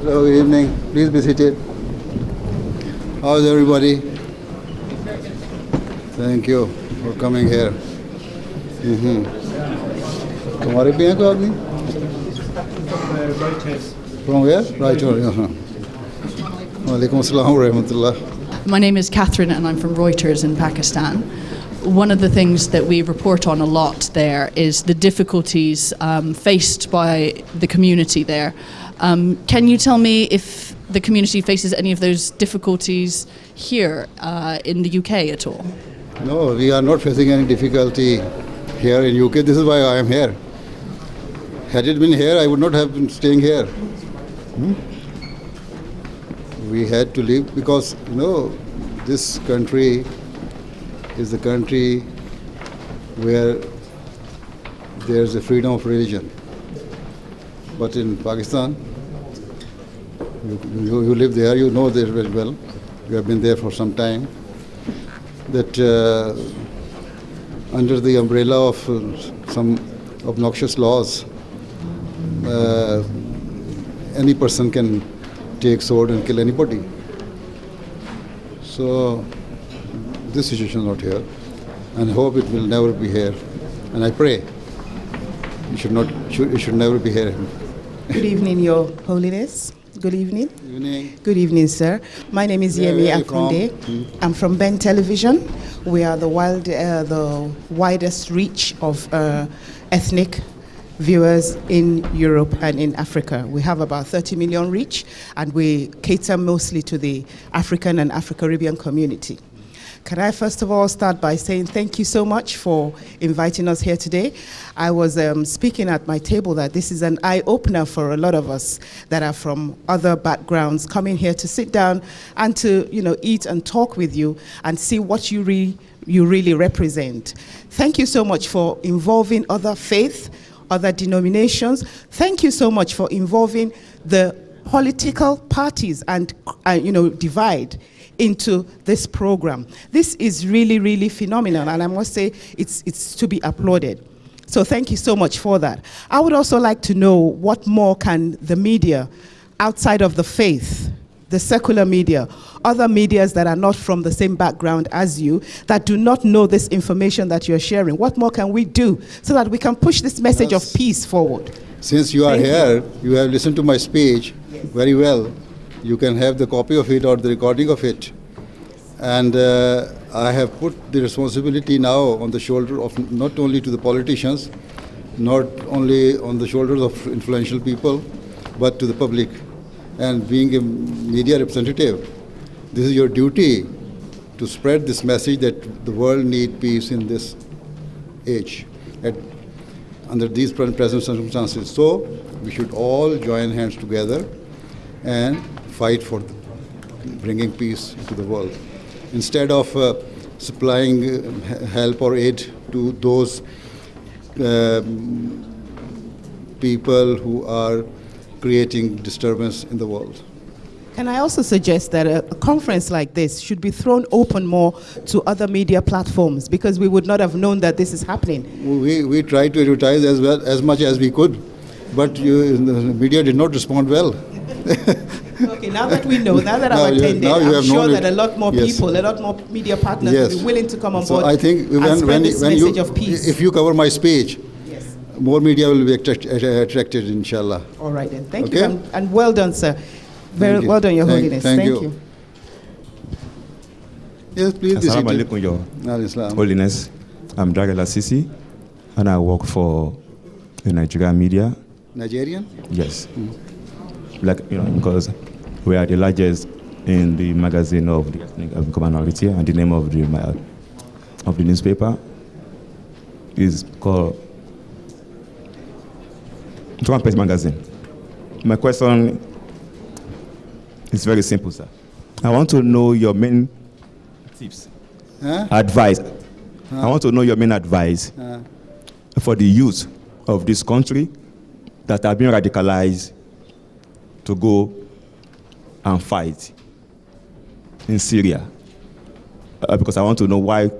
Hello, good evening. Please be seated. How's everybody? Thank you for coming here. तुम्हारे भी हैं कोई आदमी? From where? Reuters. Walaikum assalam wa rahmatullah. My name is Catherine and I'm from Reuters in Pakistan. One of the things that we report on a lot there is the difficulties faced by the community there. Can you tell me if the community faces any of those difficulties here in the UK at all? No, we are not facing any difficulty here in UK. This is why I am here. Had it been here, I would not have been staying here. We had to leave because, this country is the country where there's a freedom of religion. But in Pakistan, you live there, you know there very well. You have been there for some time. That under the umbrella of some obnoxious laws, any person can take sword and kill anybody. So this situation is not here, and I hope it will never be here. And I pray it should never be here. Good evening, Your Holiness. Good evening. Evening. Good evening, sir. My name is Yemi Akunde. I'm from Ben Television. We are the widest reach of ethnic viewers in Europe and in Africa. We have about 30 million reach, and we cater mostly to the African and Afro-Caribbean community. Can I first of all start by saying thank you so much for inviting us here today. I was speaking at my table that this is an eye-opener for a lot of us that are from other backgrounds coming here to sit down and to eat and talk with you and see what you really represent. Thank you so much for involving other faiths, other denominations. Thank you so much for involving the political parties and divide into this program. This is really, really phenomenal, and I must say it's to be applauded. So thank you so much for that. I would also like to know what more can the media outside of the faith, the secular media, other medias that are not from the same background as you, that do not know this information that you're sharing, what more can we do so that we can push this message of peace forward? Since you are here, you have listened to my speech very well. You can have the copy of it or the recording of it. And I have put the responsibility now on the shoulder of not only to the politicians, not only on the shoulders of influential people, but to the public. And being a media representative, this is your duty to spread this message that the world needs peace in this age, under these present circumstances. So we should all join hands together and fight for bringing peace to the world. Instead of supplying help or aid to those people who are creating disturbance in the world. Can I also suggest that a conference like this should be thrown open more to other media platforms, because we would not have known that this is happening? We tried to advertise as much as we could, but the media did not respond well. Okay, now that we know, now that I've attended, I'm sure that a lot more people, a lot more media partners will be willing to come on board. So I think and spread this message of peace. If you cover my speech, more media will be attracted, inshallah. All right then, thank you, and well done, sir. Very well done, Your Holiness. Thank you. Yes, please. Assalamu alaikum, Your Holiness. I'm Daryl Assisi, and I work for the Nigerian media. Nigerian? Yes. Because we are the largest in the magazine of the ethnic minority, and the name of the newspaper is called Trumpet Magazine. My question is very simple, sir. I want to know your main tips, advice. I want to know your main advice for the youth of this country that are being radicalized to go and fight in Syria. Because I want to know why.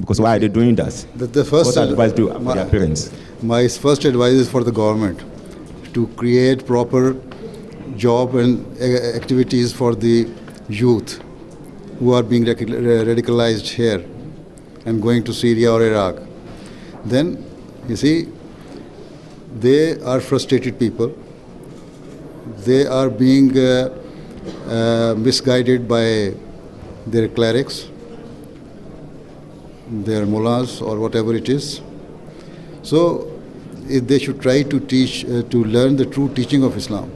Because why are they doing that? The first what advice do their parents? My first advice is for the government to create proper job and activities for the youth who are being radicalized here and going to Syria or Iraq. Then, you see, they are frustrated people. They are being misguided by their clerics, their mullahs or whatever it is. So if they should try to teach, to learn the true teaching of Islam.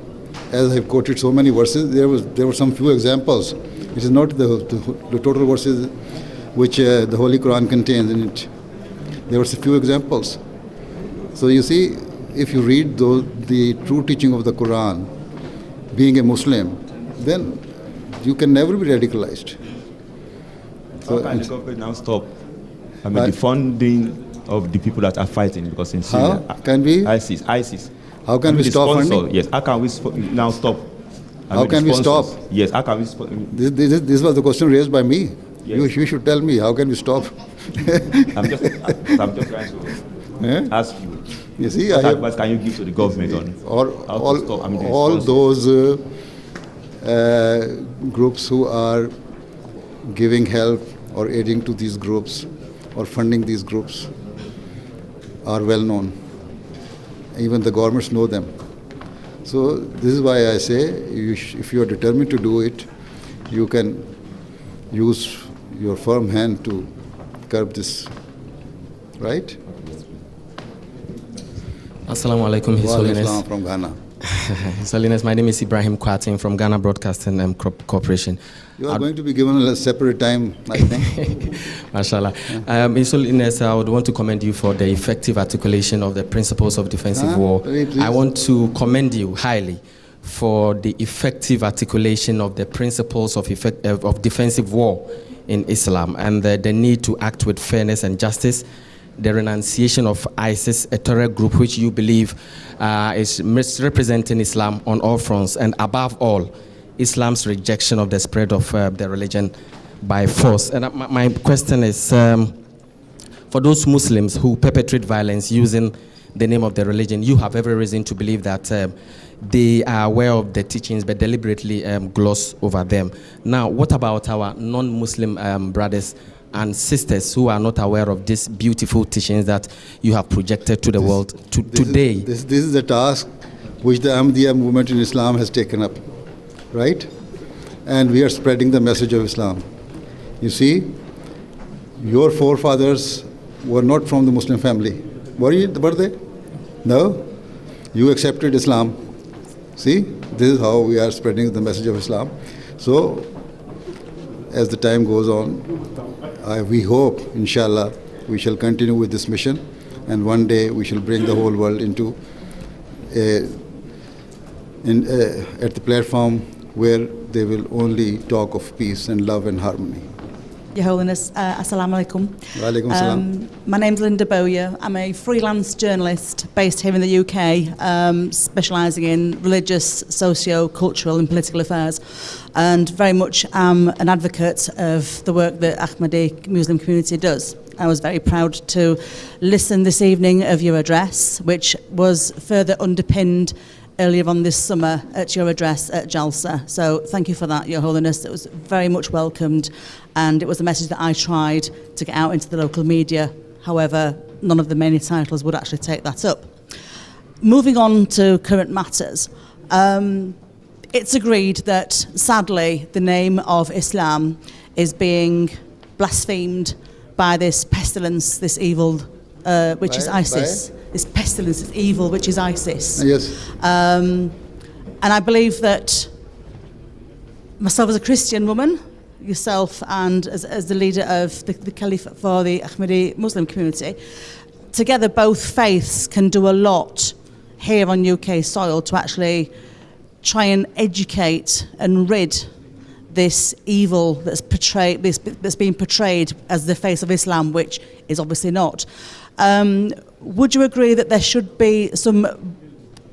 As I have quoted so many verses, there were some few examples. It is not the total verses which the Holy Quran contains in it. There were a few examples. So you see, if you read the true teaching of the Quran, being a Muslim, then you can never be radicalized. So how can the government now stop the funding of the people that are fighting? Because in Syria, how can we? ISIS. How can we stop funding? Yes. How can we now stop? How can we stop? Yes. How can we? This was the question raised by me. Yes. You should tell me, how can we stop? I'm just trying to ask you. You see, what advice can you give to the government on how to stop? All those groups who are giving help or aiding to these groups or funding these groups are well known. Even the governments know them. So this is why I say, if you are determined to do it, you can use your firm hand to curb this, right? Assalamu alaikum, His Holiness. From Ghana. His Holiness, my name is Ibrahim Kwating from Ghana Broadcasting Corporation. You are going to be given a separate time, I think. Mashallah. His Holiness, I would want to commend you for the effective articulation of the principles of defensive war. I want to commend you highly for the effective articulation of the principles of defensive war in Islam and the need to act with fairness and justice, the renunciation of ISIS, a terror group which you believe is misrepresenting Islam on all fronts, and above all, Islam's rejection of the spread of the religion by force. And my question is, for those Muslims who perpetrate violence using the name of the religion, you have every reason to believe that they are aware of the teachings but deliberately gloss over them. Now, what about our non-Muslim brothers and sisters who are not aware of these beautiful teachings that you have projected to the world today? This is the task which the Ahmadiyya movement in Islam has taken up, right? And we are spreading the message of Islam. You see, your forefathers were not from the Muslim family. Were they? No? You accepted Islam. See, this is how we are spreading the message of Islam. So, as the time goes on, we hope, inshallah, we shall continue with this mission, and one day we shall bring the whole world into at the platform where they will only talk of peace and love and harmony. Your Holiness, Assalamu alaikum. Wa alaikum salam. My name's Linda Bowyer. I'm a freelance journalist based here in the UK, specialising in religious, socio-cultural and political affairs, and very much am an advocate of the work that Ahmadi Muslim community does. I was very proud to listen this evening of your address, which was further underpinned earlier on this summer at your address at Jalsa. So thank you for that, Your Holiness. It was very much welcomed, and it was a message that I tried to get out into the local media. However, none of the many titles would actually take that up. Moving on to current matters, it's agreed that, sadly, the name of Islam is being blasphemed by this pestilence, this evil, which is ISIS. This pestilence, this evil, which is ISIS. Yes. And I believe that myself as a Christian woman, yourself and as the leader of the Caliph for the Ahmadi Muslim community, together both faiths can do a lot here on UK soil to actually try and educate and rid this evil that's portrayed, that's being portrayed as the face of Islam, which is obviously not. Would you agree that there should be some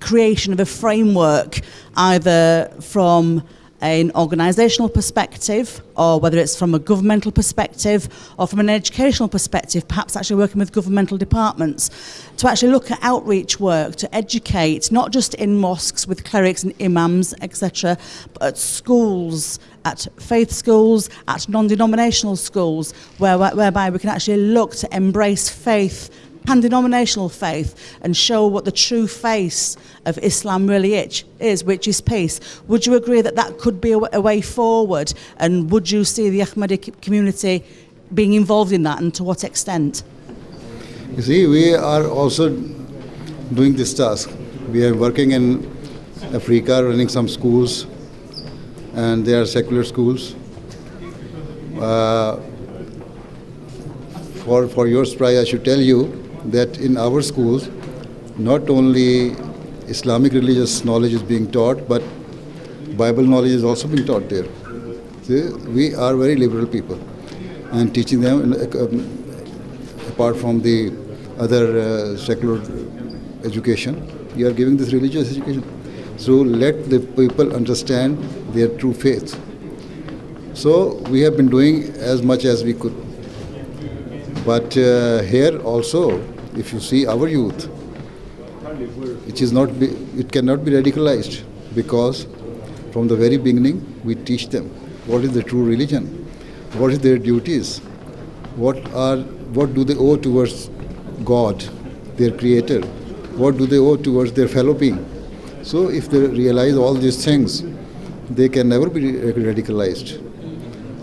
creation of a framework, either from an organisational perspective, or whether it's from a governmental perspective or from an educational perspective, perhaps actually working with governmental departments, to actually look at outreach work, to educate, not just in mosques with clerics and imams, etc., but at schools, at faith schools, at non-denominational schools, whereby we can actually look to embrace faith, pan-denominational faith, and show what the true face of Islam really is, which is peace. Would you agree that that could be a way forward, and would you see the Ahmadi community being involved in that, and to what extent? You see, we are also doing this task. We are working in Africa, running some schools, and they are secular schools. For your surprise, I should tell you that in our schools, not only Islamic religious knowledge is being taught, but Bible knowledge is also being taught there. See, we are very liberal people, and teaching them, apart from the other secular education, we are giving this religious education. So let the people understand their true faith. So we have been doing as much as we could. But here also, if you see our youth, it cannot be radicalized, because from the very beginning we teach them what is the true religion, what is their duties, what do they owe towards God, their creator, what do they owe towards their fellow being. So if they realize all these things, they can never be radicalized.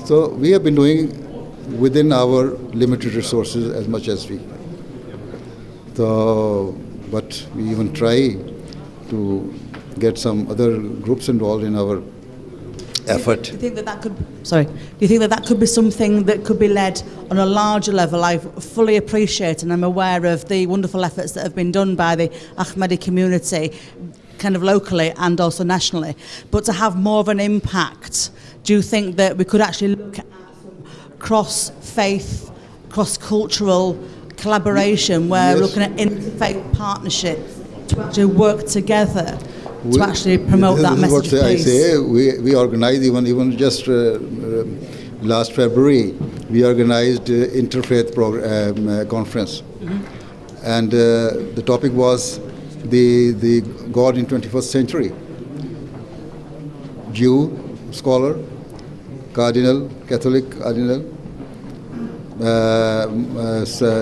So we have been doing within our limited resources as much as we can. So, but we even try to get some other groups involved in our effort. Do you think that could be something that could be led on a larger level? I fully appreciate and I'm aware of the wonderful efforts that have been done by the Ahmadi community, kind of locally and also nationally. But to have more of an impact, do you think that we could actually look at cross-faith, cross-cultural collaboration, where we're looking at interfaith partnerships to actually work together to actually promote that message of peace? I say we organized even just last February we organized interfaith conference, and the topic was the God in 21st century. Jew scholar, cardinal, Catholic cardinal,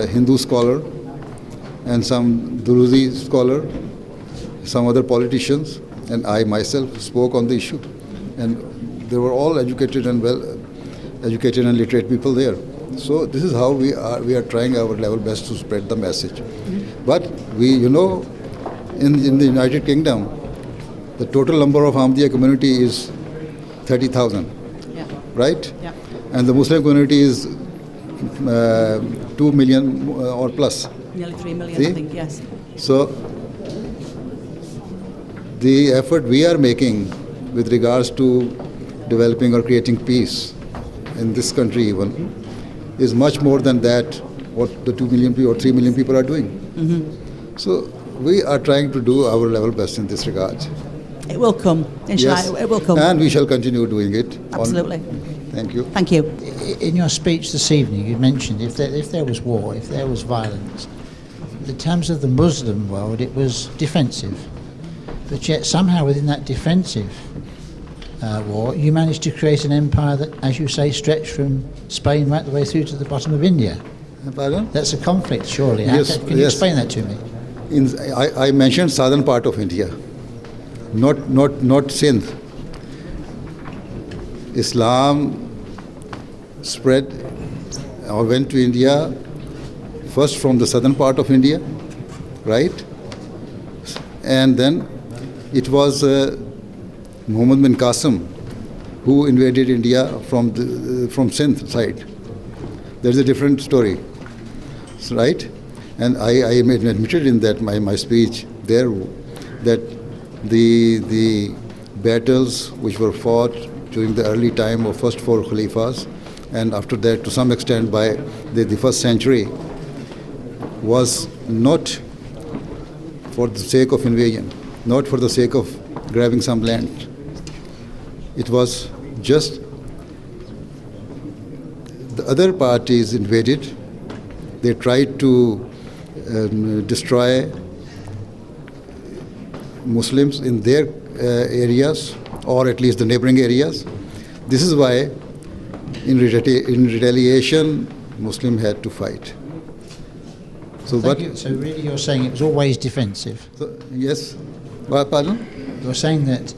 Hindu scholar, and some Druzi scholar, some other politicians, and I myself spoke on the issue. And they were all educated and well-educated and literate people there. So this is how we are trying our level best to spread the message. But we, in the United Kingdom, the total number of Ahmadiyya community is 30,000, right? Yeah. And the Muslim community is 2 million or plus. Nearly 3 million, See? I think, yes. So the effort we are making with regards to developing or creating peace in this country even is much more than that what the 2 million people or 3 million people are doing. So we are trying to do our level best in this regard. It will come, inshallah, Yes. it will come. And we shall continue doing it. Absolutely. Thank you. Thank you. In your speech this evening, you mentioned if there was war, if there was violence, in terms of the Muslim world, it was defensive. But yet somehow within that defensive war, you managed to create an empire that, as you say, stretched from Spain right the way through to the bottom of India. Pardon? That's a conflict, surely. Yes, Can you explain that to me? I mentioned southern part of India, not Sindh. Islam spread or went to India first from the southern part of India, right? And then it was Muhammad bin Qasim who invaded India from Sindh side. There's a different story, right? And I admitted in that my speech there that the battles which were fought during the early time of first 4 Khalifas, and after that to some extent by the first century, was not for the sake of invasion, not for the sake of grabbing some land, It was just the other parties invaded. They tried to destroy Muslims in their areas, or at least the neighboring areas. This is why, in retaliation, Muslim had to fight. So, So really you're saying it was always defensive? Yes. Pardon? You're saying that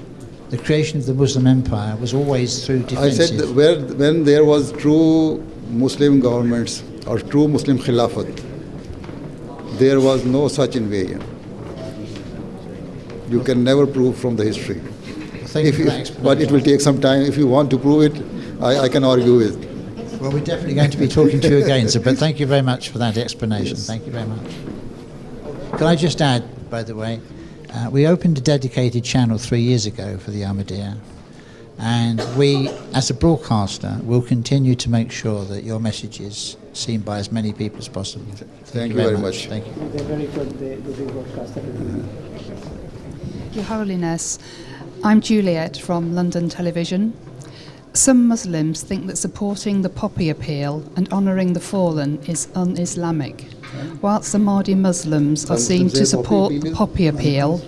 the creation of the Muslim empire was always through defensive? I said that when there was true Muslim governments or true Muslim Khilafat, there was no such invasion. You can never prove from the history. Thank you for that explanation. But it will take some time. If you want to prove it, I can argue with it. Well, we're definitely going to be talking to you again, sir, but thank you very much for that explanation. Yes. Thank you very much. Can I just add, by the way, we opened a dedicated channel 3 years ago for the Ahmadiyya, and we, as a broadcaster, will continue to make sure that your message is seen by as many people as possible. Thank you very much. Thank you. They're very good, the broadcaster. Your Holiness, I'm Juliet from London Television. Some Muslims think that supporting the Poppy Appeal and honouring the fallen is un-Islamic, whilst the Mahdi Muslims are seen to support the Poppy Appeal.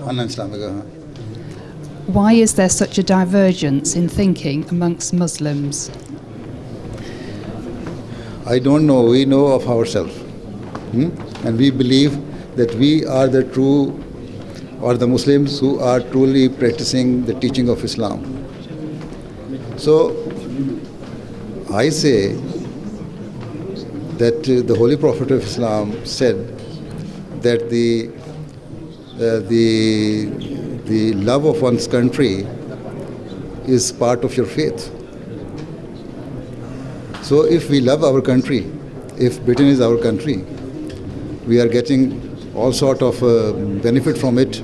Why is there such a divergence in thinking amongst Muslims? I don't know. We know of ourselves. And we believe that we are the true, or the Muslims who are truly practicing the teaching of Islam. So, I say that the Holy Prophet of Islam said that the love of one's country is part of your faith. So if we love our country, if Britain is our country, we are getting all sort of benefit from it,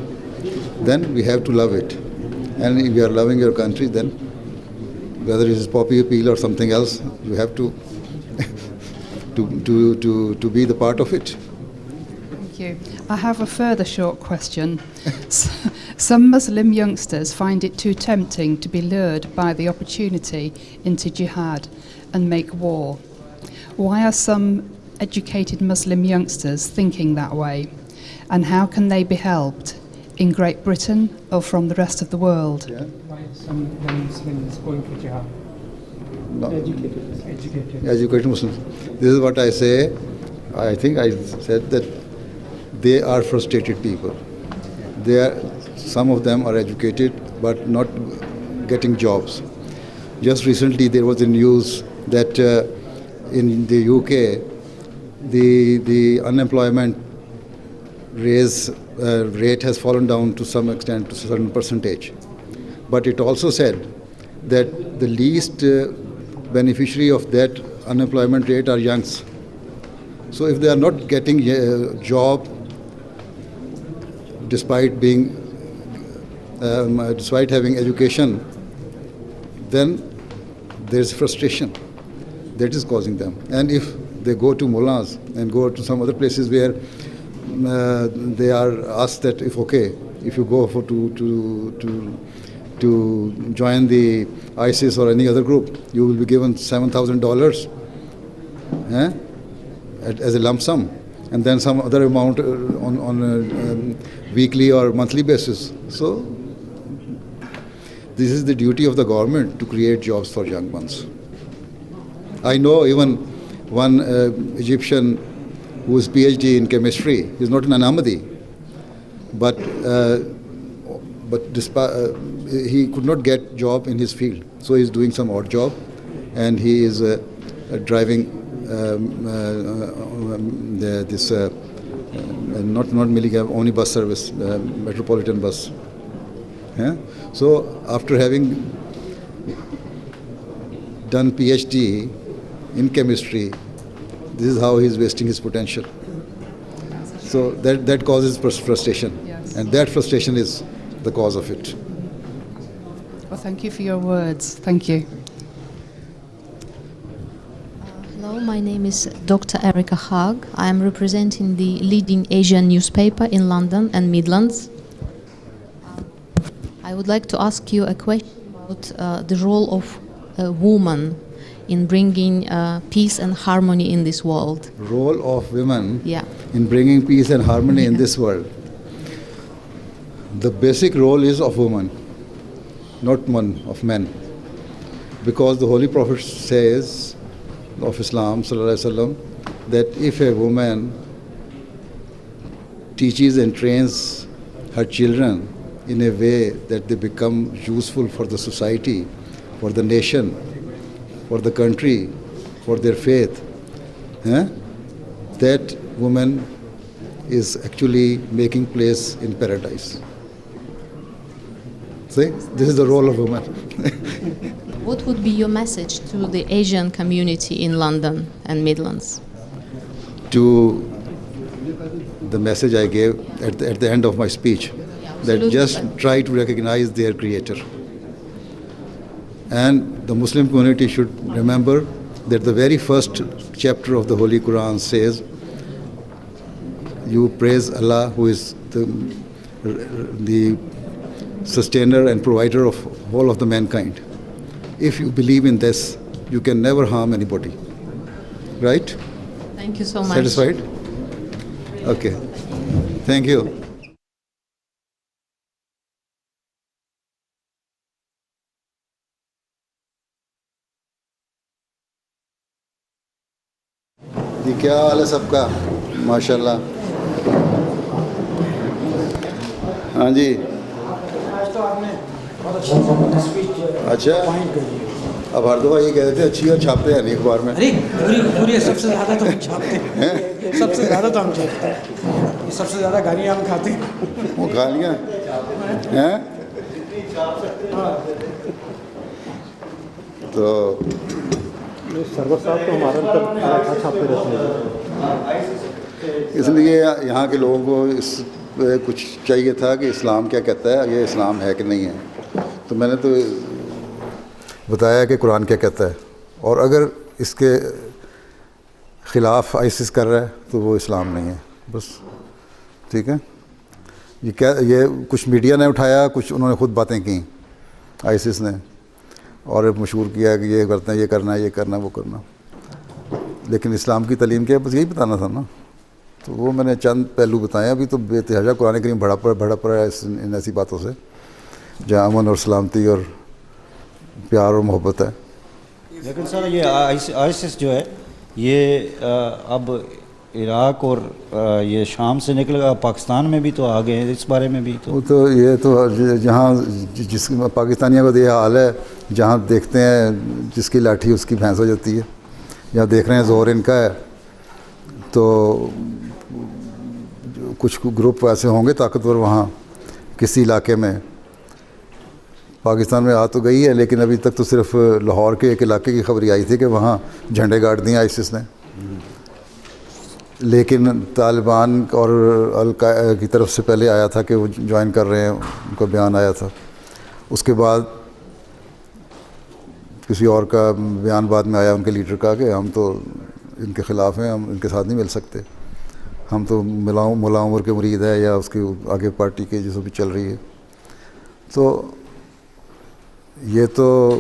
then we have to love it. And if you are loving your country, then whether it is Poppy Appeal or something else, you have to to be the part of it. Thank you. I have a further short question. Some Muslim youngsters find it too tempting to be lured by the opportunity into jihad and make war. Why are some educated Muslim youngsters thinking that way? And how can they be helped in Great Britain or from the rest of the world? Yeah. Why some Muslims going for jihad? No. Educated. Educated Muslims. This is what I say. I think I said that they are frustrated people. Some of them are educated but not getting jobs. Just recently there was a news that in the UK the unemployment rate has fallen down to some extent, to a certain percentage. But it also said that the least beneficiary of that unemployment rate are youngs. So if they are not getting a job despite having education, then there is frustration that is causing them. And if they go to mullahs and go to some other places where they are asked that if you go to join the ISIS or any other group, you will be given $7,000 as a lump sum, and then some other amount on a weekly or monthly basis. So this is the duty of the government to create jobs for young ones. I know even one Egyptian who is PhD in chemistry. He's not an Ahmadi, but he could not get job in his field, so he's doing some odd job, and he is driving not minicab, only bus service, metropolitan bus. Yeah? So after having done PhD in chemistry, this is how he's wasting his potential. So that causes frustration. Yes. And that frustration is the cause of it. Well, thank you for your words. Thank you. Hello, my name is Dr. Erica Haag. I am representing the leading Asian newspaper in London and Midlands. I would like to ask you a question about about the role of a woman in bringing peace and harmony in this world. Role of women Yeah. in bringing peace and harmony in this world. The basic role is of woman, not one of men. Because the Holy Prophet says of Islam sallallahu alaihi wasallam that if a woman teaches and trains her children in a way that they become useful for the society, for the nation, for the country, for their faith, that woman is actually making place in paradise. See, this is the role of woman. What would be your message to the Asian community in London and Midlands? To the message I gave at the end of my speech, that just try to recognize their creator. And the Muslim community should remember that the very first chapter of the Holy Quran says, you praise Allah who is the sustainer and provider of all of the mankind. If you believe in this, you can never harm anybody. Right? Thank you so much. Satisfied? Okay. Thank you. جی کیا حال ہے سب کا؟ ماشاءاللہ. ہاں جی. اچھا اب ہر دفعہ یہ کہتے تھے اچھی اور چھاپتے ہیں نہیں اخبار میں. پوری سب سے زیادہ تو ہم چھاپتے ہیں. سب سے زیادہ تو ہم چھاپتے ہیں. سب سے زیادہ گالیاں ہم کھاتے ہیں. وہ گالیاں ہیں تو سرور صاحب تو ہمارا چھاپتے رہتے ہیں. اس لیے یہاں کے لوگوں کو اس پہ کچھ چاہیے تھا کہ اسلام کیا کہتا ہے, یہ اسلام ہے کہ نہیں ہے. تو میں نے تو بتایا کہ قرآن کیا کہتا ہے, اور اگر اس کے خلاف آئسس کر رہا ہے تو وہ اسلام نہیں ہے. بس ٹھیک ہے. یہ کچھ میڈیا نے اٹھایا, کچھ انہوں نے خود باتیں کیں آئسس نے, اور مشہور کیا کہ یہ کرتے ہیں, یہ کرنا ہے, یہ کرنا, وہ کرنا. لیکن اسلام کی تعلیم کیا ہے, بس یہی بتانا تھا نا. تو وہ میں نے چند پہلو بتائے. ابھی تو بے تحاشا قرآن کریم بڑھا پڑا ہے ان ایسی باتوں سے جہاں امن اور سلامتی اور پیار اور محبت ہے. لیکن سر یہ آئسس جو ہے یہ اب عراق اور یہ شام سے نکل گیا, پاکستان میں بھی تو آ گئے ہیں. اس بارے میں بھی تو یہ تو جہاں جس پاکستانیوں کا یہ حال ہے, جہاں دیکھتے ہیں جس کی لاٹھی اس کی بھینس ہو جاتی ہے. جہاں دیکھ رہے ہیں زور ان کا ہے, تو کچھ گروپ ایسے ہوں گے طاقتور وہاں کسی علاقے میں. پاکستان میں آ تو گئی ہے, لیکن ابھی تک تو صرف لاہور کے ایک علاقے کی خبر آئی تھی کہ وہاں جھنڈے گاڑ دیے آئسس نے. لیکن طالبان اور القاعدہ کی طرف سے پہلے آیا تھا کہ وہ جوائن کر رہے ہیں, ان کا بیان آیا تھا. اس کے بعد کسی اور کا بیان بعد میں آیا ان کے لیڈر کا کہ ہم تو ان کے خلاف ہیں, ہم ان کے ساتھ نہیں مل سکتے, ہم تو مولا عمر کے مرید ہیں یا اس کی آگے پارٹی کے جیسے بھی چل رہی ہے. تو یہ تو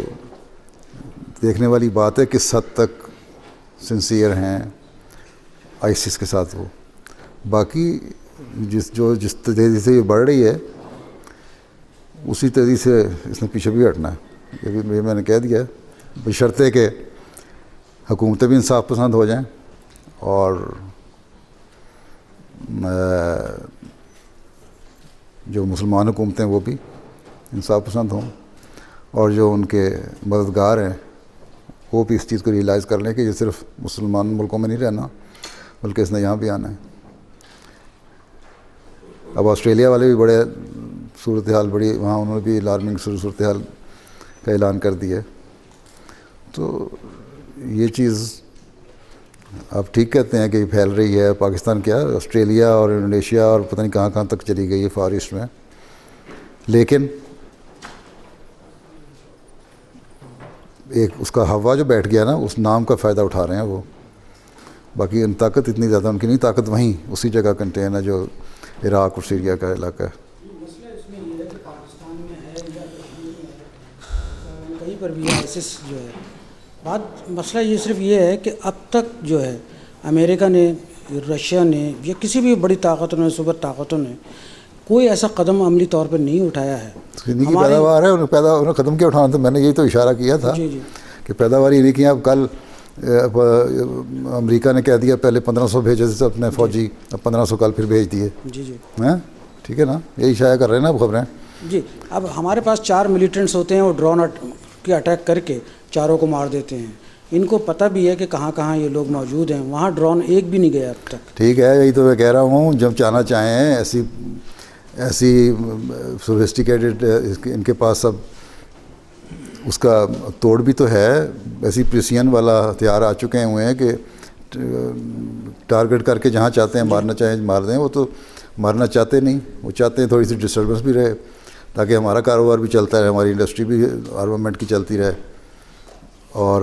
دیکھنے والی بات ہے کس حد تک سنسیئر ہیں آئسس کے ساتھ وہ. باقی جس تیزی سے یہ بڑھ رہی ہے اسی تیزی سے اس نے پیچھے بھی ہٹنا ہے. یہ بھی میں نے کہہ دیا, بشرطے کہ حکومتیں بھی انصاف پسند ہو جائیں اور جو مسلمان حکومتیں وہ بھی انصاف پسند ہوں, اور جو ان کے مددگار ہیں وہ بھی اس چیز کو ریئلائز کر لیں کہ یہ صرف مسلمان ملکوں میں نہیں رہنا بلکہ اس نے یہاں بھی آنا ہے. اب آسٹریلیا والے بھی بڑے صورتحال بڑی, وہاں انہوں نے بھی الارمنگ صورتحال کا اعلان کر دیا. تو یہ چیز آپ ٹھیک کہتے ہیں کہ یہ پھیل رہی ہے. پاکستان کیا, آسٹریلیا اور انڈونیشیا اور پتہ نہیں کہاں کہاں تک چلی گئی ہے فار ایسٹ میں. لیکن ایک اس کا ہوا جو بیٹھ گیا نا, اس نام کا فائدہ اٹھا رہے ہیں وہ. باقی ان طاقت اتنی زیادہ ان کی نہیں, طاقت وہیں اسی جگہ کنٹین ہے جو عراق اور سیریا کا علاقہ ہے. پر بھی ISIS جو ہے. بات مسئلہ یہ صرف یہ ہے کہ اب تک جو ہے امریکہ نے, رشیا نے یا کسی بھی بڑی طاقتوں نے, سپر طاقتوں نے کوئی ایسا قدم عملی طور پر نہیں اٹھایا ہے. سندھی کی پیداوار ہے, انہیں قدم کیا اٹھانا تھا. میں نے یہی تو اشارہ کیا تھا کہ پیداوار ہی نہیں کی. اب کل امریکہ نے کہہ دیا پہلے 1500 بھیجے تھے اپنے فوجی, اب 1500 کل پھر بھیج دیے. ہاں ٹھیک ہے نا, یہی شائع کر رہے ہیں نا اب خبریں. جی اب ہمارے پاس 4 ملیٹنٹس ہوتے ہیں, وہ ڈرون کے اٹیک کر کے چاروں کو مار دیتے ہیں. ان کو پتہ بھی ہے کہ کہاں کہاں یہ لوگ موجود ہیں, وہاں ڈرون ایک بھی نہیں گیا اب تک. ٹھیک ہے, یہی تو میں کہہ رہا ہوں. جب چاہنا چاہیں ایسی سوفسٹیکیٹڈ ان کے پاس اب اس کا توڑ بھی تو ہے. ایسی پریسین والا ہتھیار آ چکے ہوئے ہیں کہ ٹارگٹ کر کے جہاں چاہتے ہیں مارنا چاہیں مار دیں. وہ تو مارنا چاہتے نہیں, وہ چاہتے ہیں تھوڑی سی ڈسٹربنس بھی رہے تاکہ ہمارا کاروبار بھی چلتا رہے, ہماری انڈسٹری بھی آرمامنٹ کی چلتی رہے اور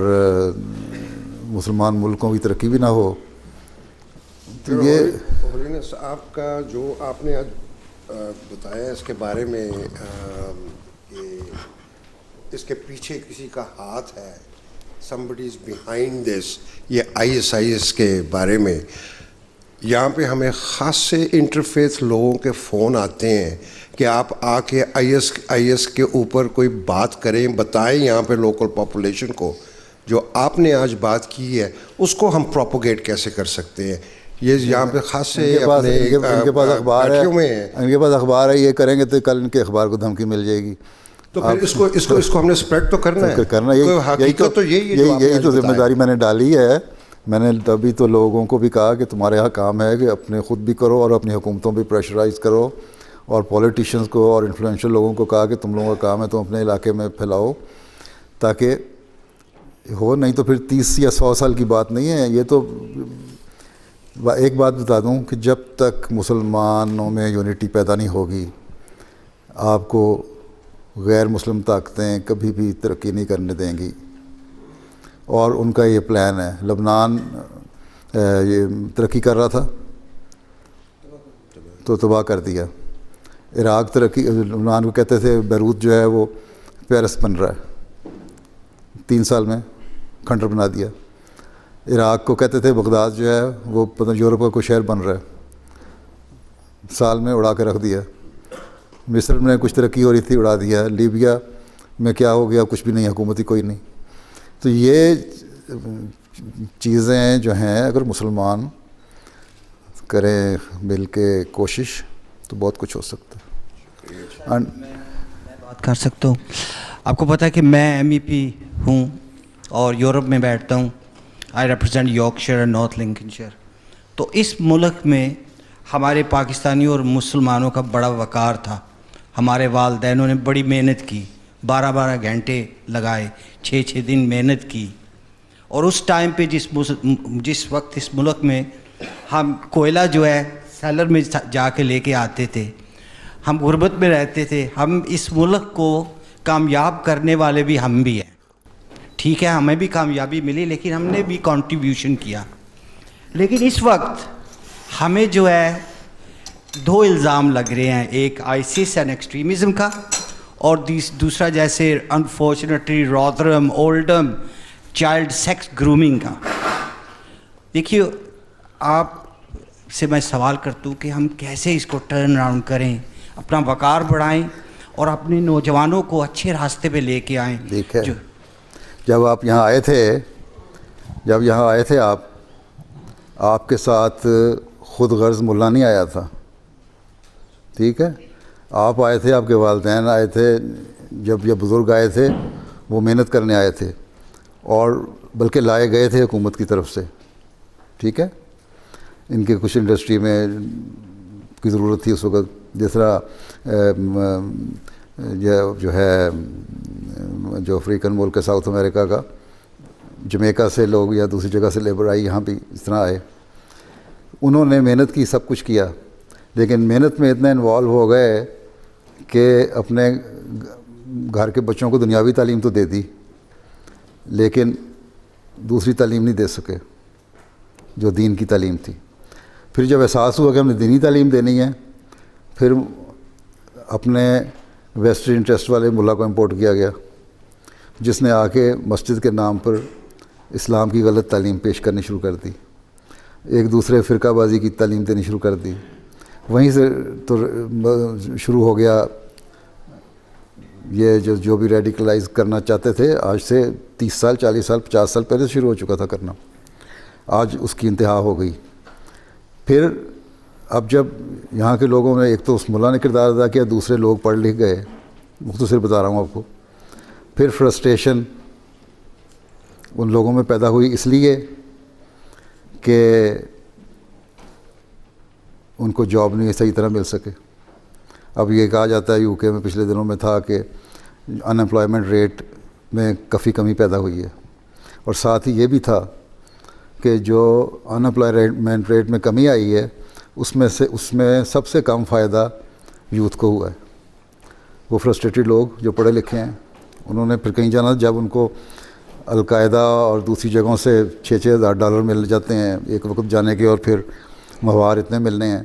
مسلمان ملکوں کی ترقی بھی نہ ہو. تو یہ آپ کا جو آپ نے بتایا اس کے بارے میں کہ اس کے پیچھے کسی کا ہاتھ ہے, somebody is behind this, یہ ISIS کے بارے میں یہاں پہ ہمیں خاص سے انٹرفیس لوگوں کے فون آتے ہیں کہ آپ آ کے IS کے اوپر کوئی بات کریں, بتائیں یہاں پہ لوکل پاپولیشن کو. جو آپ نے آج بات کی ہے اس کو ہم پروپوگیٹ کیسے کر سکتے ہیں؟ یہ یہاں پہ خاص سے ان کے پاس اخبار ہے, ان کے پاس اخبار ہے, یہ کریں گے تو کل ان کے اخبار کو دھمکی مل جائے گی. تو پھر اس کو ہم نے اسپریڈ تو کرنا ہے. یہی تو ذمہ داری میں نے ڈالی ہے. میں نے تبھی تو لوگوں کو بھی کہا کہ تمہارے یہاں کام ہے کہ اپنے خود بھی کرو اور اپنی حکومتوں بھی پریشرائز کرو, اور پولیٹیشنز کو اور انفلوئنشل لوگوں کو کہا کہ تم لوگوں کا کام ہے تم اپنے علاقے میں پھیلاؤ تاکہ ہو. نہیں تو پھر 30 یا 100 سال کی بات نہیں ہے. یہ تو ایک بات بتا دوں کہ جب تک مسلمانوں میں یونٹی پیدا نہیں ہوگی آپ کو غیر مسلم طاقتیں کبھی بھی ترقی نہیں کرنے دیں گی. اور ان کا یہ پلان ہے. لبنان یہ ترقی کر رہا تھا تو تباہ کر دیا. عراق ترقی, لبنان کو کہتے تھے بیروت جو ہے وہ پیرس بن رہا ہے, 3 سال میں کھنڈر بنا دیا. عراق کو کہتے تھے بغداد جو ہے وہ یورپ کا کوئی شہر بن رہا ہے, سال میں اڑا کے رکھ دیا. مصر میں کچھ ترقی ہو رہی تھی, اڑا دیا. لیبیا میں کیا ہو گیا, کچھ بھی نہیں, حکومتی کوئی نہیں. تو یہ چیزیں جو ہیں اگر مسلمان کریں مل کے کوشش تو بہت کچھ ہو سکتا ہے. میں بات کر سکتا ہوں. آپ کو پتہ ہے کہ میں MEP ہوں اور یورپ میں بیٹھتا ہوں. آئی ریپرزینٹ یارکشائر اور نارتھ لنکنشائر. تو اس ملک میں ہمارے پاکستانیوں اور مسلمانوں کا بڑا وقار تھا. ہمارے والدینوں نے بڑی محنت کی, 12 گھنٹے لگائے, 6 دن محنت کی. اور اس ٹائم پہ جس وقت اس ملک میں ہم کوئلہ جو ہے سیلر میں جا کے لے کے آتے تھے, ہم غربت میں رہتے تھے, ہم اس ملک کو کامیاب کرنے والے بھی ہم بھی ہیں. ٹھیک ہے, ہمیں بھی کامیابی ملی لیکن ہم نے بھی کنٹریبیوشن کیا. لیکن اس وقت ہمیں جو ہے 2 الزام لگ رہے ہیں, ایک ISIS اینڈ ایکسٹریمزم کا, اور دوسرا جیسے unfortunately Rotherham Oldham child sex grooming کا. دیکھیے آپ سے میں سوال کرتا ہوں کہ ہم کیسے اس کو ٹرن اراؤنڈ کریں, اپنا وقار بڑھائیں اور اپنے نوجوانوں کو اچھے راستے پہ لے کے آئیں. دیکھیں جب آپ یہاں آئے تھے آپ کے ساتھ خود غرض ملا نہیں آیا تھا. ٹھیک ہے, آپ آئے تھے, آپ کے والدین آئے تھے, جب یہ بزرگ آئے تھے وہ محنت کرنے آئے تھے اور بلکہ لائے گئے تھے حکومت کی طرف سے. ٹھیک ہے, ان کے کچھ انڈسٹری میں کی ضرورت تھی اس وقت, جس طرح جو ہے جو افریقن ملک ہے ساؤتھ امریکہ کا, جمیکا سے لوگ یا دوسری جگہ سے لیبر آئی, یہاں بھی اس طرح آئے. انہوں نے محنت کی, سب کچھ کیا, لیکن محنت میں اتنا انوالو ہو گئے کہ اپنے گھر کے بچوں کو دنیاوی تعلیم تو دے دی لیکن دوسری تعلیم نہیں دے سکے جو دین کی تعلیم تھی. پھر جب احساس ہوا کہ ہم نے دینی تعلیم دینی ہے, پھر اپنے ویسٹرن انٹرسٹ والے ملا کو امپورٹ کیا گیا. جس نے آ کے مسجد کے نام پر اسلام کی غلط تعلیم پیش کرنی شروع کر دی, ایک دوسرے فرقہ بازی کی تعلیم دینی شروع کر دی. وہیں سے تو شروع ہو گیا یہ جو بھی ریڈیکلائز کرنا چاہتے تھے, آج سے 30 سال 40 سال 50 سال پہلے شروع ہو چکا تھا کرنا, آج اس کی انتہا ہو گئی. پھر اب جب یہاں کے لوگوں نے, ایک تو اس ملا نے کردار ادا کیا, دوسرے لوگ پڑھ لکھ گئے, مختصر بتا رہا ہوں آپ کو. پھر فرسٹریشن ان لوگوں میں پیدا ہوئی اس لیے کہ ان کو جاب نہیں صحیح طرح مل سکے. اب یہ کہا جاتا ہے, یو کے میں پچھلے دنوں میں تھا کہ ان امپلائمنٹ ریٹ میں کافی کمی پیدا ہوئی ہے, اور ساتھ ہی یہ بھی تھا کہ جو ان امپلائمنٹ ریٹ میں کمی آئی ہے اس میں سب سے کم فائدہ یوتھ کو ہوا ہے. وہ فرسٹریٹڈ لوگ جو پڑھے لکھے ہیں, انہوں نے پھر کہیں جانا, جب ان کو القاعدہ اور دوسری جگہوں سے $6,000 مل جاتے ہیں ایک وقت جانے کے, اور پھر مہوار اتنے ملنے ہیں,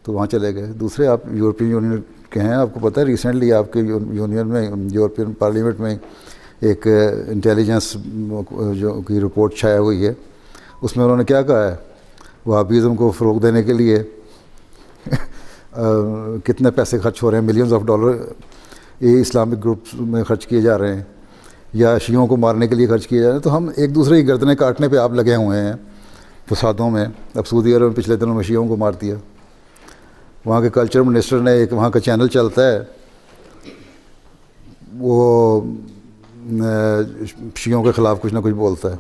تو وہاں چلے گئے. دوسرے آپ یورپین یونین کے ہیں, آپ کو پتہ ہے ریسنٹلی آپ کے یونین میں, یورپین پارلیمنٹ میں ایک انٹیلیجنس جو کی رپورٹ شائع ہوئی ہے, اس میں انہوں نے کیا کہا ہے, وہابیزم کو فروغ دینے کے لیے کتنے پیسے خرچ ہو رہے ہیں, ملینز آف ڈالر یہ اسلامک گروپس میں خرچ کیے جا رہے ہیں, یا شیعوں کو مارنے کے لیے خرچ کیے جا رہے ہیں. تو ہم ایک دوسرے کی گردنیں کاٹنے پہ آپ لگے ہوئے ہیں فسادوں میں. اب سعودی عرب میں پچھلے دنوں میں شیعوں کو مار دیا. وہاں کے کلچر منسٹر نے, ایک وہاں کا چینل چلتا ہے, وہ شیعوں کے خلاف کچھ نہ کچھ بولتا ہے,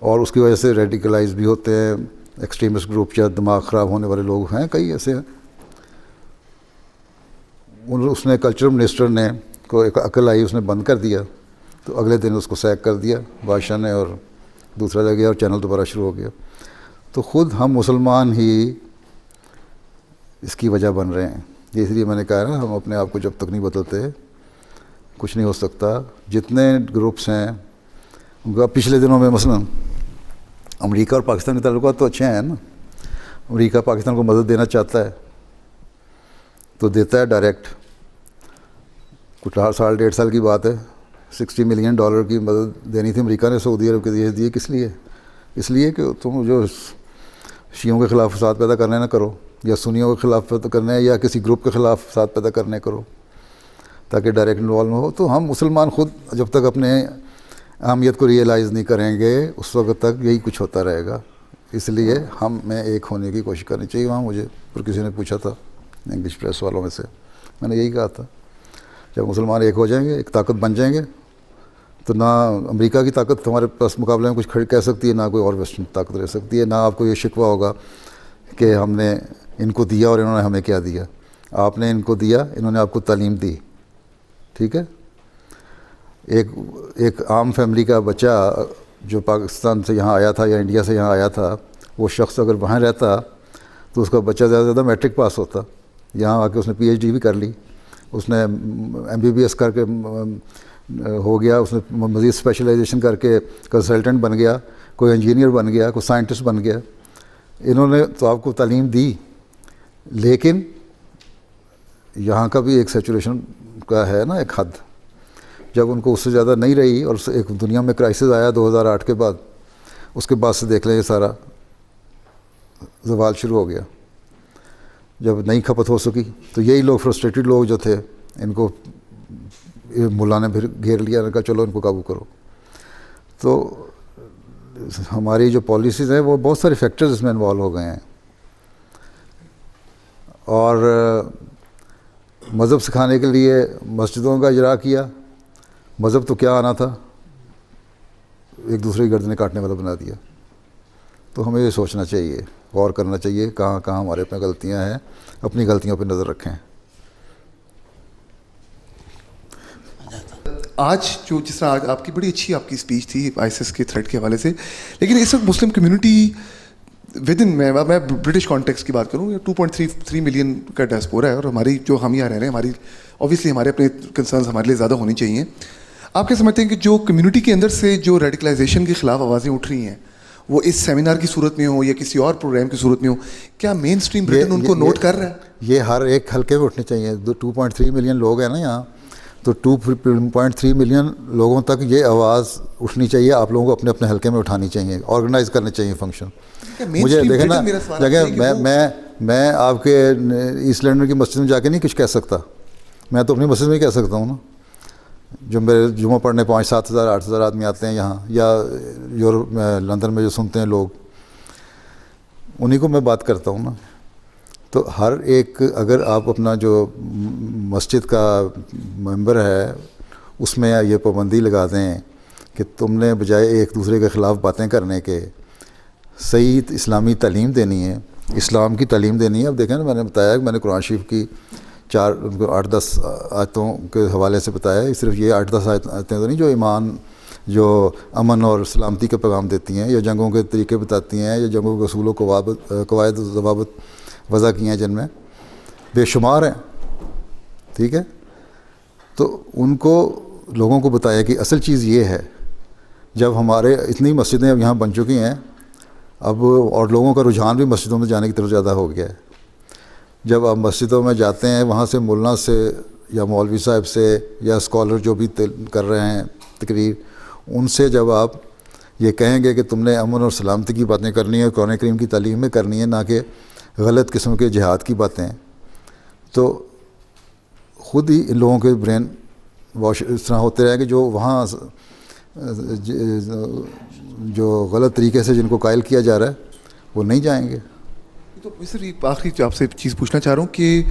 اور اس کی وجہ سے ریڈیکلائز بھی ہوتے ہیں ایکسٹریمسٹ گروپ یا دماغ خراب ہونے والے لوگ ہیں کئی ایسے ہیں. اس نے کلچر منسٹر نے کو ایک عقل آئی, اس نے بند کر دیا, تو اگلے دن اس کو سیک کر دیا بادشاہ نے, اور دوسرا لگ گیا اور چینل دوبارہ شروع ہو گیا. تو خود ہم مسلمان ہی اس کی وجہ بن رہے ہیں. اس لیے میں نے کہا نا, ہم اپنے آپ کو جب تک نہیں بدلتے کچھ نہیں ہو سکتا. جتنے گروپس ہیں ان کا پچھلے دنوں میں مثلا امریکہ اور پاکستان کے تعلقات تو اچھے ہیں نا, امریکہ پاکستان کو مدد دینا چاہتا ہے تو دیتا ہے ڈائریکٹ. کچھ 1.5 سال کی بات ہے, $60 ملین کی مدد دینی تھی امریکہ نے سعودی عرب کے دیے. کس لیے؟ اس لیے کہ تم جو شیعوں کے خلاف فساد پیدا کرنے نہ کرو, یا سنیوں کے خلاف کرنے, یا کسی گروپ کے خلاف فساد پیدا کرنے کرو, تاکہ ڈائریکٹ انوالو ہو. تو ہم مسلمان خود جب تک اپنے اہمیت کو ریئلائز نہیں کریں گے اس وقت تک یہی کچھ ہوتا رہے گا. اس لیے ہمیں ایک ہونے کی کوشش کرنی چاہیے. وہاں مجھے پر کسی نے پوچھا تھا انگلش پریس والوں میں سے, میں نے یہی کہا تھا, جب مسلمان ایک ہو جائیں گے, ایک طاقت بن جائیں گے, تو نہ امریکہ کی طاقت تمہارے پاس مقابلے میں کچھ کہہ سکتی ہے, نہ کوئی اور ویسٹرن طاقت رہ سکتی ہے. نہ آپ کو یہ شکوہ ہوگا کہ ہم نے ان کو دیا اور انہوں نے ہمیں کیا دیا. آپ نے ان کو دیا, انہوں نے آپ کو تعلیم دی, ٹھیک ہے. ایک عام فیملی کا بچہ جو پاکستان سے یہاں آیا تھا یا انڈیا سے یہاں آیا تھا, وہ شخص اگر وہاں رہتا تو اس کا بچہ زیادہ سے زیادہ میٹرک پاس ہوتا. یہاں آ کے اس نے PhD بھی کر لی, اس نے MBBS کر کے ہو گیا, اس نے مزید اسپیشلائزیشن کر کے کنسلٹنٹ بن گیا, کوئی انجینئر بن گیا, کوئی سائنٹسٹ بن گیا. انہوں نے تو آپ کو تعلیم دی, لیکن یہاں کا بھی ایک سیچوریشن کا ہے نا ایک حد. جب ان کو اس سے زیادہ نہیں رہی, اور ایک دنیا میں کرائسس آیا 2008 کے بعد, اس کے بعد سے دیکھ لیں یہ سارا زوال شروع ہو گیا. جب نہیں کھپت ہو سکی تو یہی لوگ فرسٹریٹڈ لوگ جو تھے, ان کو ملا نے پھر گھیر لیا, نے کہا چلو ان کو قابو کرو. تو ہماری جو پالیسیز ہیں وہ بہت سارے فیکٹرز اس میں انوالو ہو گئے ہیں. اور مذہب سکھانے کے لیے مسجدوں کا اجرا کیا. مذہب تو کیا آنا تھا, ایک دوسرے کی گردنیں کاٹنے والا بنا دیا. تو ہمیں یہ سوچنا چاہیے, غور کرنا چاہیے کہاں کہاں ہمارے اپنے غلطیاں ہیں, اپنی غلطیوں پہ نظر رکھیں. آج جو جس طرح آپ کی بڑی اچھی آپ کی اسپیچ تھی ISIS کے تھریٹ کے حوالے سے, لیکن اس وقت مسلم کمیونٹی ود ان میں برٹش کانٹیکس کی بات کروں, 2.3 ملین کا ڈائسپورا ہے, اور ہماری جو ہم یہاں رہ رہے ہیں, ہماری اوبیسلی ہمارے اپنے کنسرنز ہمارے لیے زیادہ ہونی چاہیے. آپ کیا سمجھتے ہیں کہ جو کمیونٹی کے اندر سے جو ریڈیکلائزیشن کے خلاف آوازیں اٹھ رہی ہیں, وہ اس سیمینار کی صورت میں ہو یا کسی اور پروگرام کی صورت میں ہو, کیا مین اسٹریم برٹن ان کو نوٹ کر رہا ہے؟ یہ ہر ایک حلقے میں اٹھنے چاہیے. 2.3 ملین لوگ ہیں نا یہاں, تو 2.3 ملین لوگوں تک یہ آواز اٹھنی چاہیے. آپ لوگوں کو اپنے اپنے حلقے میں اٹھانی چاہیے, آرگنائز کرنے چاہیے فنکشن. مجھے دیکھیں نا, دیکھیں میں آپ کے ایسٹ لنڈن کی مسجد میں جا کے نہیں کچھ کہہ سکتا, میں تو اپنی مسجد میں ہی کہہ سکتا ہوں نا. جو میرے جمعہ پڑھنے 5-7 ہزار 8 ہزار آدمی آتے ہیں یہاں, یا یورپ میں لندن میں جو سنتے ہیں لوگ, انہیں کو میں بات کرتا ہوں نا. تو ہر ایک, اگر آپ اپنا جو مسجد کا ممبر ہے اس میں یہ پابندی لگا دیں کہ تم نے بجائے ایک دوسرے کے خلاف باتیں کرنے کے صحیح اسلامی تعلیم دینی ہے, اسلام کی تعلیم دینی ہے. اب دیکھیں نا, میں نے بتایا کہ میں نے قرآن شریف کی 8-10 آیتوں کے حوالے سے بتایا. صرف یہ 8-10 آیتیں تو نہیں جو ایمان, جو امن اور سلامتی کا پیغام دیتی ہیں, یا جنگوں کے طریقے بتاتی ہیں, یا جنگوں کے اصول و قواعد و ضوابط وضع کی ہیں, جن میں بے شمار ہیں. ٹھیک ہے, تو ان کو لوگوں کو بتایا کہ اصل چیز یہ ہے. جب ہمارے اتنی مسجدیں اب یہاں بن چکی ہیں اب, اور لوگوں کا رجحان بھی مسجدوں میں جانے کی طرف زیادہ ہو گیا ہے. جب آپ مسجدوں میں جاتے ہیں, وہاں سے مولانا سے یا مولوی صاحب سے یا اسکالر جو بھی کر رہے ہیں تقریر, ان سے جب آپ یہ کہیں گے کہ تم نے امن اور سلامتی کی باتیں کرنی ہے, قرآن کریم کی تعلیم میں کرنی ہے, نہ کہ غلط قسم کے جہاد کی باتیں, تو خود ہی ان لوگوں کے برین واش اس طرح ہوتے رہیں کہ جو وہاں جو غلط طریقے سے جن کو قائل کیا جا رہا ہے وہ نہیں جائیں گے. تو سر یہ آخری آپ سے چیز پوچھنا چاہ رہا ہوں کہ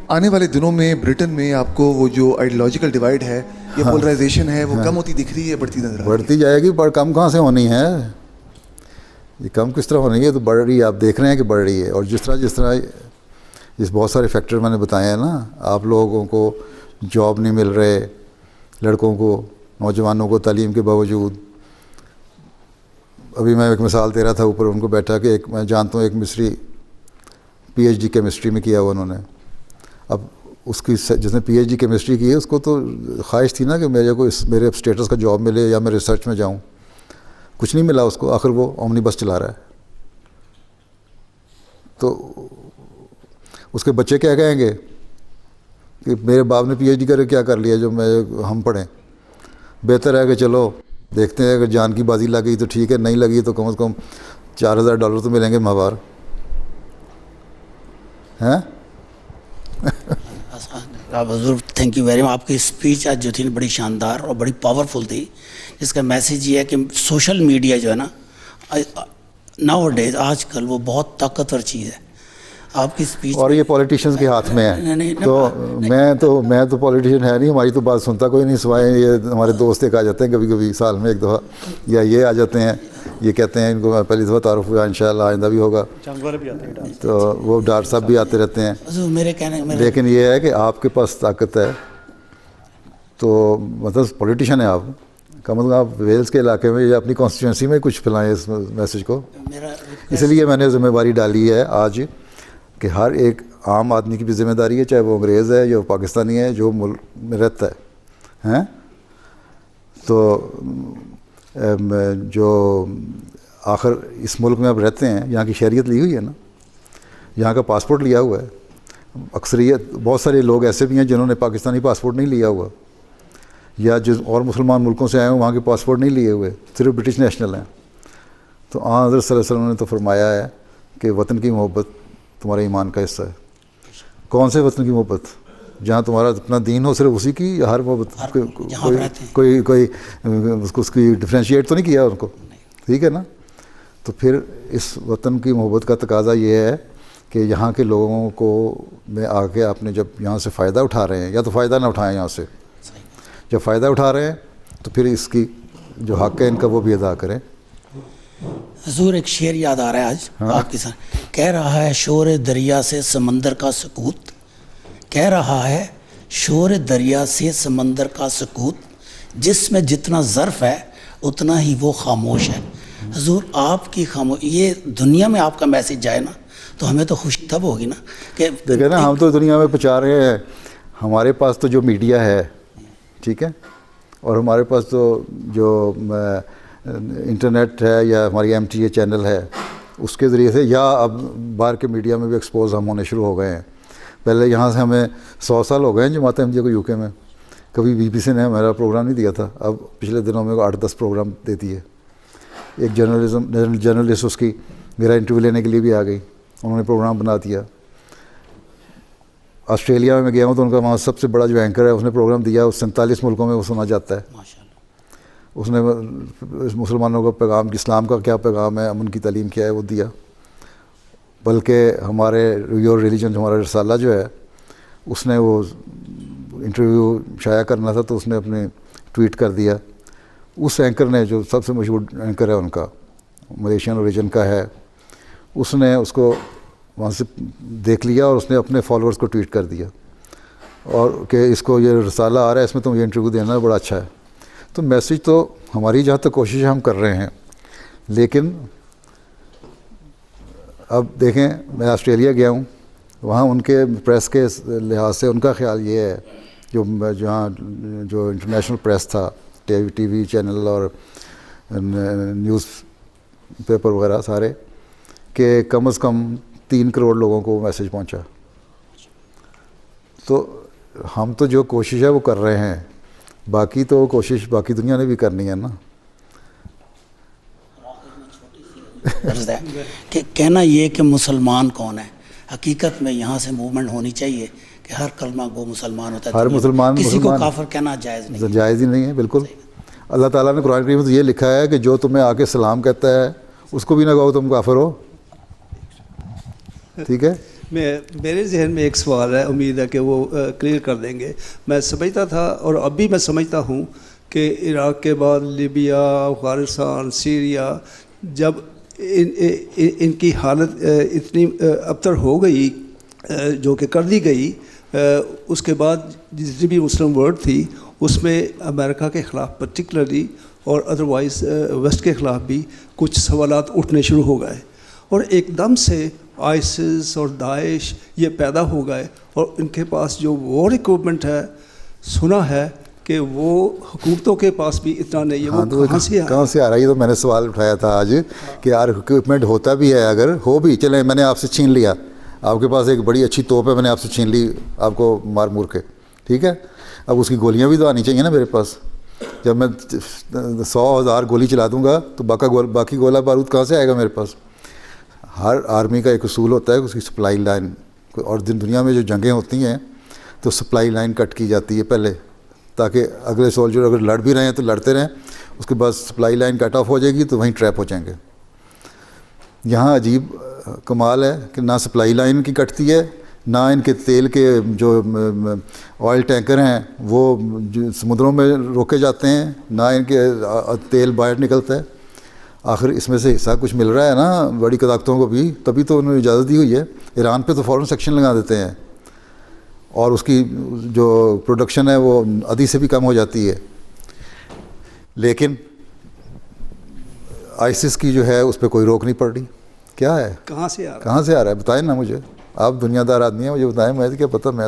آنے والے دنوں میں برٹن میں آپ کو وہ جو آئیڈیالوجیکل ڈیوائڈ ہے یا پولرائزیشن ہے وہ کم ہوتی دکھ رہی ہے, بڑھتی نظر آ رہی ہے؟ بڑھتی جائے گی, پر کم کہاں سے ہونی ہے, یہ کم کس طرح ہونی ہے, تو بڑھ رہی ہے. آپ دیکھ رہے ہیں کہ بڑھ رہی ہے. اور جس طرح بہت سارے فیکٹر میں نے بتائے ہیں نا, آپ لوگوں کو جاب نہیں مل رہے, لڑکوں کو, نوجوانوں کو تعلیم کے باوجود. ابھی میں ایک مثال دے رہا تھا اوپر ان کو بیٹھا کہ ایک میں جانتا ہوں ایک مصری PhD کیمسٹری میں کیا ہوا انہوں نے. اب اس کی جس نے PhD کیمسٹری کی ہے اس کو تو خواہش تھی نا کہ میرے اسٹیٹس کا جاب ملے یا میں ریسرچ میں جاؤں. کچھ نہیں ملا اس کو, آخر وہ اومنی بس چلا رہا ہے. تو اس کے بچے کیا کہیں گے کہ میرے باپ نے PhD کر کے کیا کر لیا جو ہم پڑھیں. بہتر ہے کہ چلو دیکھتے ہیں, اگر جان کی بازی لگ گئی تو ٹھیک ہے, نہیں لگی تو کم از کم $4,000 تو ملیں گے ماہوار. ہیں آپ حضور تھینک یو ویری مچ. آپ کی اسپیچ آج جو تھی بڑی شاندار اور بڑی پاورفل تھی, جس کا میسیج یہ ہے کہ سوشل میڈیا جو ہے نا ناؤ ڈیز آج کل وہ بہت طاقتور چیز ہے. آپ کی اسپیچ اور یہ پولیٹیشینس کے ہاتھ میں ہے. تو میں تو پولیٹیشین ہے نہیں, ہماری تو بات سنتا کوئی نہیں, سوائے یہ ہمارے دوست ایک آ جاتے ہیں کبھی کبھی سال میں ایک دفعہ, یا یہ آ جاتے ہیں, یہ کہتے ہیں ان کو پہلی دفعہ تعارف ہوا, انشاءاللہ آئندہ بھی ہوگا. تو وہ ڈاکٹر صاحب بھی آتے رہتے ہیں. لیکن یہ ہے کہ آپ کے پاس طاقت ہے, تو مطلب پولیٹیشین ہے آپ, کم از کم آپ ویلز کے علاقے میں یا اپنی کانسٹیٹوئنسی میں کچھ پھیلائیں اس میسیج کو. اس لیے میں نے ذمہ داری ڈالی ہے آج کہ ہر ایک عام آدمی کی بھی ذمہ داری ہے, چاہے وہ انگریز ہے یا پاکستانی ہے, جو ملک میں رہتا ہے. تو جو آخر اس ملک میں اب رہتے ہیں, یہاں کی شہریت لی ہوئی ہے نا, یہاں کا پاسپورٹ لیا ہوا ہے. اکثریت بہت سارے لوگ ایسے بھی ہیں جنہوں نے پاکستانی پاسپورٹ نہیں لیا ہوا, یا جو اور مسلمان ملکوں سے آئے ہیں وہاں کے پاسپورٹ نہیں لیے ہوئے, صرف برٹش نیشنل ہیں. تو حضرت صلی اللہ علیہ وسلم نے تو فرمایا ہے کہ وطن کی محبت تمہارے ایمان کا حصہ ہے. کون سے وطن کی محبت؟ جہاں تمہارا اپنا دین ہو صرف اسی کی, یا ہر محبت کوئی اس کی ڈفرینشیٹ تو نہیں کیا ان کو, ٹھیک ہے نا. تو پھر اس وطن کی محبت کا تقاضا یہ ہے کہ یہاں کے لوگوں کو میں آ کے آپ نے جب یہاں سے فائدہ اٹھا رہے ہیں, یا تو فائدہ نہ اٹھائیں یہاں سے, جب فائدہ اٹھا رہے ہیں تو پھر اس کی جو حق ہے ان کا وہ بھی ادا کریں. حضور ایک شعر یاد آ رہا ہے آج آپ کے ساتھ, کہہ رہا ہے شور دریا سے سمندر کا سکوت, کہہ رہا ہے شور دریا سے سمندر کا سکوت, جس میں جتنا ظرف ہے اتنا ہی وہ خاموش ہے. حضور آپ کی خاموش, یہ دنیا میں آپ کا میسیج جائے نا تو ہمیں تو خوشی تب ہوگی نا کہ دیکھیں نا, ہم تو دنیا میں پہنچا رہے ہیں. ہمارے پاس تو جو میڈیا ہے, ٹھیک ہے, اور ہمارے پاس تو جو انٹرنیٹ ہے یا ہماری MTA چینل ہے, اس کے ذریعے سے, یا اب باہر کے میڈیا میں بھی ایکسپوز ہم ہونے شروع ہو گئے ہیں. پہلے یہاں سے ہمیں 100 سال ہو گئے ہیں جماعت احمدیہ کو UK میں, کبھی BBC نے میرا پروگرام نہیں دیا تھا, اب پچھلے دنوں میں 8-10 پروگرام دیتی ہے. ایک جرنلسٹ اس کی میرا انٹرویو لینے کے لیے بھی آ گئی, انہوں نے پروگرام بنا دیا. آسٹریلیا میں گیا ہوں تو ان کا وہاں سب سے بڑا جو اینکر ہے اس نے پروگرام دیا, 47 ملکوں میں وہ سنا جاتا ہے. اس نے مسلمانوں کا پیغام, اسلام کا کیا پیغام ہے, امن کی تعلیم کیا ہے, وہ دیا. بلکہ ہمارے یور ریلیجن, ہمارا رسالہ جو ہے, اس نے وہ انٹرویو شائع کرنا تھا تو اس نے اپنے ٹویٹ کر دیا. اس اینکر نے, جو سب سے مشہور اینکر ہے ان کا, ملیشین اوریجن کا ہے, اس نے اس کو وہاں سے دیکھ لیا اور اس نے اپنے فالوورز کو ٹویٹ کر دیا اور کہ اس کو یہ رسالہ آ رہا ہے, اس میں تم یہ انٹرویو دینا ہے, بڑا اچھا ہے. تو میسیج تو ہماری جہاں تک کوشش ہم کر رہے ہیں, لیکن اب دیکھیں میں آسٹریلیا گیا ہوں, وہاں ان کے پریس کے لحاظ سے ان کا خیال یہ ہے, جہاں جو انٹرنیشنل پریس تھا, ٹی وی چینل اور نیوز پیپر وغیرہ سارے, کہ کم از کم 3 کروڑ لوگوں کو میسیج پہنچا. تو ہم تو جو کوشش ہے وہ کر رہے ہیں, باقی تو کوشش باقی دنیا نے بھی کرنی ہے نا. کہ کہنا یہ کہ مسلمان کون ہے, حقیقت میں یہاں سے موومنٹ ہونی چاہیے کہ ہر کلمہ گو مسلمان ہوتا ہے. ہر مسلمان کسی کو کافر کہنا جائز نہیں, جائز ہی نہیں ہے بالکل. اللہ تعالیٰ نے قرآن کریم میں تو یہ لکھا ہے کہ جو تمہیں آ کے سلام کہتا ہے اس کو بھی نہ کہو تم کافر ہو. ٹھیک ہے. میرے ذہن میں ایک سوال ہے, امید ہے کہ وہ کلیئر کر دیں گے. میں سمجھتا تھا اور اب بھی میں سمجھتا ہوں کہ عراق کے بعد لیبیا, افغانستان, سیریا, جب ان کی حالت اتنی ابتر ہو گئی جو کہ کر دی گئی, اس کے بعد جتنی بھی مسلم ورلڈ تھی اس میں امریکہ کے خلاف پرٹیکولرلی اور ادروائز ویسٹ کے خلاف بھی کچھ سوالات اٹھنے شروع ہو گئے, اور ایک دم سے آئسس اور داعش یہ پیدا ہو گئے, اور ان کے پاس جو وار اکوپمنٹ ہے سنا ہے کہ وہ حکومتوں کے پاس بھی اتنا نہیں ہے. وہ کہاں سے آ رہا ہے؟ یہ تو میں نے سوال اٹھایا تھا آج کہ یار اکوپمنٹ ہوتا بھی ہے, اگر ہو بھی چلیں, میں نے آپ سے چھین لیا, آپ کے پاس ایک بڑی اچھی توپ ہے, میں نے آپ سے چھین لی آپ کو مار مور کے, ٹھیک ہے, اب اس کی گولیاں بھی تو آنی چاہیے نا میرے پاس. جب میں 100,000 گولی چلا دوں گا تو باقی گولہ بارود کہاں سے آئے گا میرے پاس؟ ہر آرمی کا ایک اصول ہوتا ہے اس کی سپلائی لائن, اور دنیا میں جو جنگیں ہوتی ہیں تو سپلائی لائن کٹ کی جاتی ہے پہلے, تاکہ اگلے سولجر اگر لڑ بھی رہے ہیں تو لڑتے رہیں, اس کے بعد سپلائی لائن کٹ آف ہو جائے گی تو وہیں ٹریپ ہو جائیں گے. یہاں عجیب کمال ہے کہ نہ سپلائی لائن کی کٹتی ہے, نہ ان کے تیل کے جو آئل ٹینکر ہیں وہ سمندروں میں روکے جاتے ہیں, نہ ان کے تیل باہر نکلتا ہے. آخر اس میں سے حصہ کچھ مل رہا ہے نا بڑی طاقتوں کو بھی, تبھی تو انہوں نے اجازت دی ہوئی ہے. ایران پہ تو فوراً سیکشن لگا دیتے ہیں, اور اس کی جو پروڈکشن ہے وہ آدھی سے بھی کم ہو جاتی ہے. لیکن آئسس کی جو ہے اس پہ کوئی روک نہیں پڑ رہی. کیا ہے, کہاں سے آ رہا ہے بتائیں نا مجھے, آپ دنیا دار آدمی ہیں, مجھے بتائیں, میں کیا پتہ, میں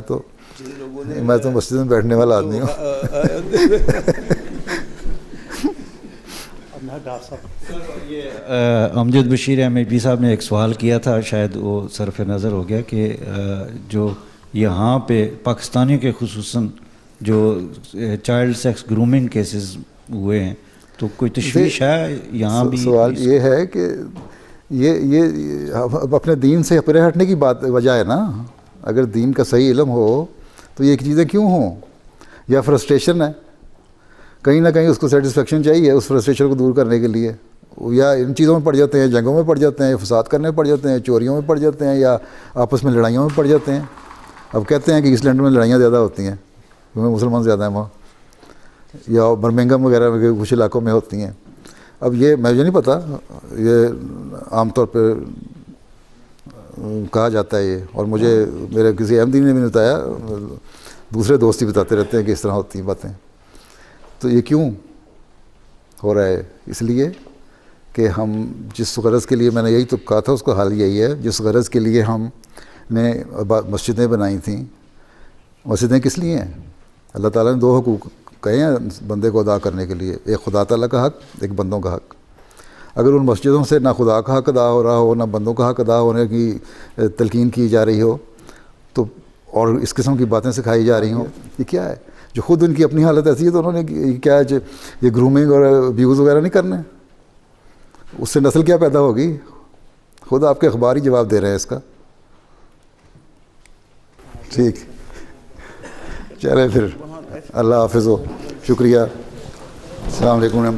تو مسجد میں بیٹھنے والا آدمی ہوں. امجد بشیر MEP صاحب نے ایک سوال کیا تھا, شاید وہ صرف نظر ہو گیا, کہ جو یہاں پہ پاکستانیوں کے خصوصاً جو چائلڈ سیکس گرومنگ کیسز ہوئے ہیں, تو کوئی تشویش ہے یہاں بھی؟ سوال یہ ہے کہ یہ اپنے دین سے پرے ہٹنے کی وجہ ہے نا. اگر دین کا صحیح علم ہو تو یہ چیزیں کیوں ہوں؟ یا فرسٹریشن ہے, کہیں نہ کہیں اس کو سیٹسفیکشن چاہیے اس فرسٹریشن کو دور کرنے کے لیے, یا ان چیزوں میں پڑ جاتے ہیں, جنگوں میں پڑ جاتے ہیں, فساد کرنے میں پڑ جاتے ہیں, چوریوں میں پڑ جاتے ہیں, یا آپس میں لڑائیوں میں پڑ جاتے ہیں. اب کہتے ہیں کہ ایسٹ لینڈ میں لڑائیاں زیادہ ہوتی ہیں کیونکہ مسلمان زیادہ ہیں وہاں, یا برمنگھم وغیرہ میں کچھ علاقوں میں ہوتی ہیں. اب یہ مجھے نہیں پتہ, یہ عام طور پہ کہا جاتا ہے یہ, اور مجھے میرے کسی احمدی نے بھی بتایا, دوسرے دوست ہی بتاتے رہتے ہیں کہ اس طرح ہوتی ہیں باتیں. تو یہ کیوں ہو رہا ہے؟ اس لیے کہ ہم جس غرض کے لیے, میں نے یہی تو کہا تھا, اس کا حل یہی ہے, جس غرض کے لیے ہم نے مسجدیں بنائی تھیں. مسجدیں کس لیے ہیں؟ اللہ تعالیٰ نے 2 حقوق کہے ہیں بندے کو ادا کرنے کے لیے, ایک خدا تعالیٰ کا حق, ایک بندوں کا حق. اگر ان مسجدوں سے نہ خدا کا حق ادا ہو رہا ہو, نہ بندوں کا حق ادا ہونے کی تلقین کی جا رہی ہو, تو اور اس قسم کی باتیں سکھائی جا رہی ہوں, یہ کیا ہے؟ جو خود ان کی اپنی حالت ایسی ہے تو انہوں نے کیا یہ گرومنگ اور ابیوز وغیرہ نہیں کرنے, اس سے نسل کیا پیدا ہوگی؟ خود آپ کے اخبار ہی جواب دے رہے ہیں اس کا. ٹھیک, چلے پھر, اللہ حافظ ہو, شکریہ, السلام علیکم.